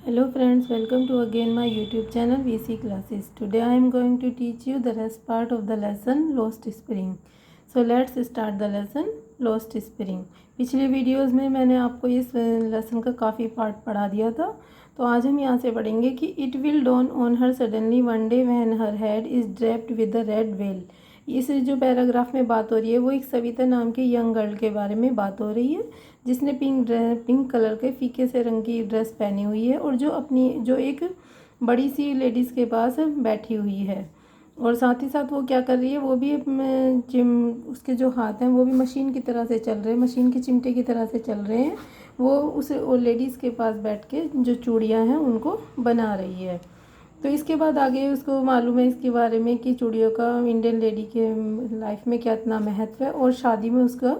Hello friends, welcome to again my YouTube channel VC Classes. Today I am going to teach you the rest part of the lesson Lost Spring. So let's start the lesson Lost Spring. पिछले videos में मैंने आपको इस lesson का काफ़ी part पढ़ा दिया था, तो आज हम यहाँ से पढ़ेंगे कि it will dawn on her suddenly one day when her head is draped with the red well. इस जो पैराग्राफ में बात हो रही है वो एक सविता नाम की यंग गर्ल के बारे में बात हो रही है, जिसने पिंक कलर के फीके से रंग की ड्रेस पहनी हुई है और जो एक बड़ी सी लेडीज़ के पास बैठी हुई है। और साथ ही साथ वो क्या कर रही है, वो भी उसके जो हाथ हैं वो भी मशीन की तरह से चल रहे हैं, मशीन के चिमटे की तरह से चल रहे हैं। वो लेडीज़ के पास बैठ के जो चूड़ियाँ हैं उनको बना रही है। तो इसके बाद आगे उसको मालूम है इसके बारे में कि चूड़ियों का इंडियन लेडी के लाइफ में क्या इतना महत्व है और शादी में उसका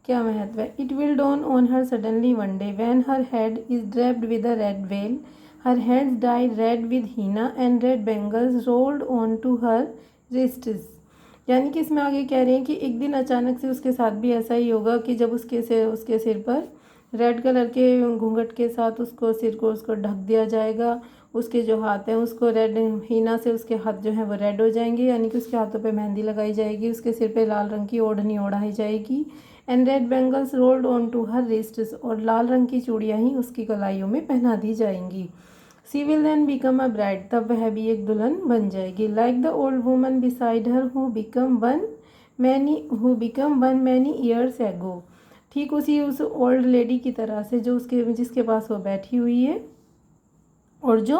क्या महत्व है। It will dawn on her suddenly one day when her head is draped with a red veil, her hands dyed red with henna and red bangles rolled on to her wrists. यानी कि इसमें आगे कह रहे हैं कि एक दिन अचानक से उसके साथ भी ऐसा ही होगा कि जब उसके सिर पर रेड कलर के घूंघट के साथ उसको ढक दिया जाएगा। उसके जो हाथ हैं उसको रेड हीना से उसके हाथ जो हैं वो रेड हो जाएंगे, यानी कि उसके हाथों पे मेहंदी लगाई जाएगी, उसके सिर पे लाल रंग की ओढ़नी ओढ़ाई जाएगी। And red bangles rolled on to her wrists, और लाल रंग की चूड़ियाँ ही उसकी कलाइयों में पहना दी जाएंगी। She will then become a bride, तब वह भी एक दुल्हन बन जाएगी। Like the old woman beside her who become one many years ago, ठीक उस ओल्ड लेडी की तरह से जो जिसके पास वो बैठी हुई है और जो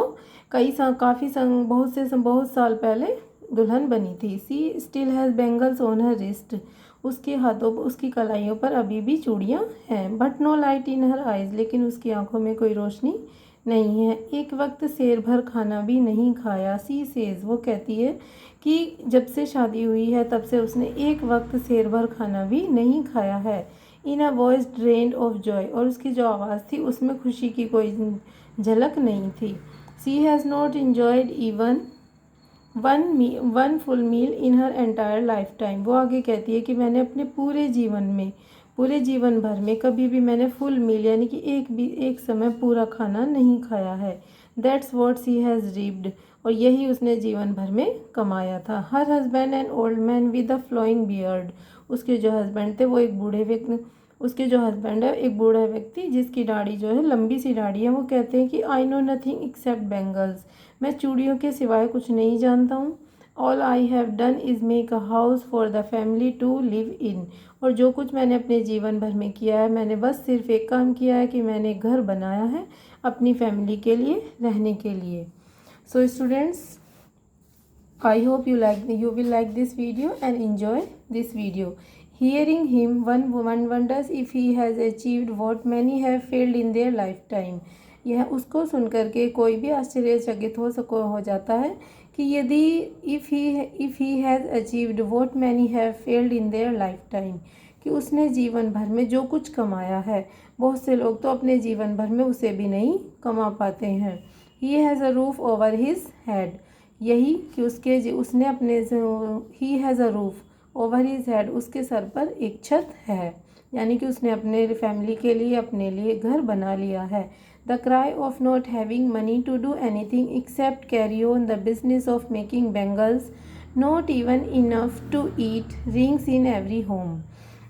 बहुत साल पहले दुल्हन बनी थी। She still has bangles on her wrist, उसके हाथों उसकी कलाइयों पर अभी भी चूड़ियाँ हैं। But no light in her eyes, लेकिन उसकी आंखों में कोई रोशनी नहीं है। एक वक्त शेर भर खाना भी नहीं खाया। सी सेज, वो कहती है कि जब से शादी हुई है तब से उसने एक वक्त शेर भर खाना भी नहीं खाया है। In a voice drained of joy, और उसकी जो आवाज़ थी उसमें खुशी की कोई झलक नहीं थी। She has not enjoyed even one full meal in her entire life time. वो आगे कहती है कि मैंने अपने पूरे जीवन भर में कभी भी मैंने फुल मील यानी कि एक समय पूरा खाना नहीं खाया है। That's what she has reaped, और यही उसने जीवन भर में कमाया था। हर husband and old man with a flowing beard, उसके जो हस्बैंड थे वो उसके जो हस्बैंड है एक बूढ़ा व्यक्ति जिसकी दाढ़ी जो है लंबी सी दाढ़ी है। वो कहते हैं कि I know nothing except bangles, मैं चूड़ियों के सिवाय कुछ नहीं जानता हूँ। All I have done is make a house for the family to live in, और जो कुछ मैंने अपने जीवन भर में किया है, मैंने बस सिर्फ एक काम किया है कि मैंने एक घर बनाया है अपनी फैमिली के लिए रहने के लिए। So students, I hope you will like this video and enjoy this video. Hearing him, one wonders if he has achieved what many have failed in their lifetime. यह उसको सुनकर के कोई भी आश्चर्यचकित हो जाता है कि यदि if he has achieved what many have failed in their lifetime, कि उसने जीवन भर में जो कुछ कमाया है, बहुत से लोग तो अपने जीवन भर में उसे भी नहीं कमा पाते हैं। He has a roof over his head, यही कि उसने अपने he has a roof over his head, उसके सर पर एक छत है, यानी कि उसने अपने फैमिली के लिए अपने लिए घर बना लिया है। The cry of not having money to do anything except carry on the business of making bangles, not even enough to eat rings in every home.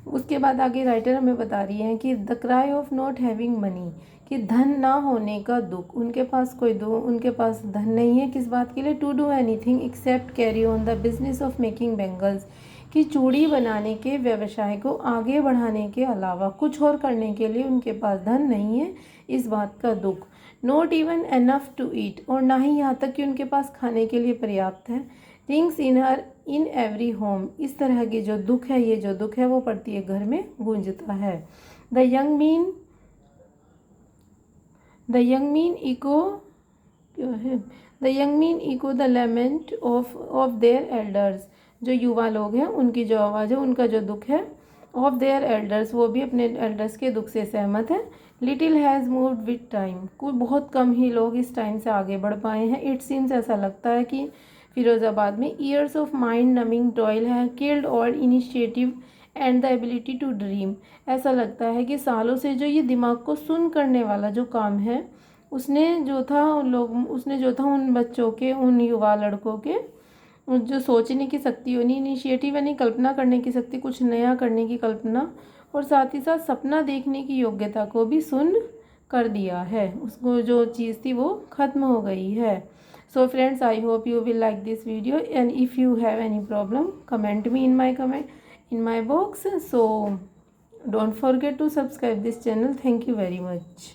उसके बाद आगे राइटर हमें बता रही हैं कि the cry of not having money, कि धन ना होने का दुख, उनके पास धन नहीं है किस बात के लिए, to do anything except carry on the business of making bangles, कि चूड़ी बनाने के व्यवसाय को आगे बढ़ाने के अलावा कुछ और करने के लिए उनके पास धन नहीं है, इस बात का दुख। Not even enough to eat, और ना ही यहाँ तक कि उनके पास खाने के लिए पर्याप्त है। रिंग्स इन एवरी होम, इस तरह की जो दुख है, ये जो दुख है वो प्रत्येक घर में गूंजता है। The young men echo the lament of their elders, जो युवा लोग हैं उनकी जो आवाज़ है, उनका जो दुख है, ऑफ देयर एल्डर्स, वो भी अपने एल्डर्स के दुख से सहमत है। Little has moved with time, कोई बहुत कम ही लोग इस टाइम से आगे बढ़ पाए हैं। इट सीम्स, ऐसा लगता है कि फिरोज़ाबाद में years of mind numbing toil has killed all initiative and the ability to dream, ऐसा लगता है कि सालों से जो ये दिमाग को सुन करने वाला जो काम है उसने जो था उन बच्चों के, उन युवा लड़कों के जो सोचने की शक्ति, यानी इनिशिएटिव यानी कल्पना करने की शक्ति, कुछ नया करने की कल्पना, और साथ ही साथ सपना देखने की योग्यता को भी शून्य कर दिया है। उसको जो चीज़ थी वो ख़त्म हो गई है। So friends, I hope you will like this video, and if you have any problem, comment me in my box. So don't forget to subscribe this channel. Thank you very much.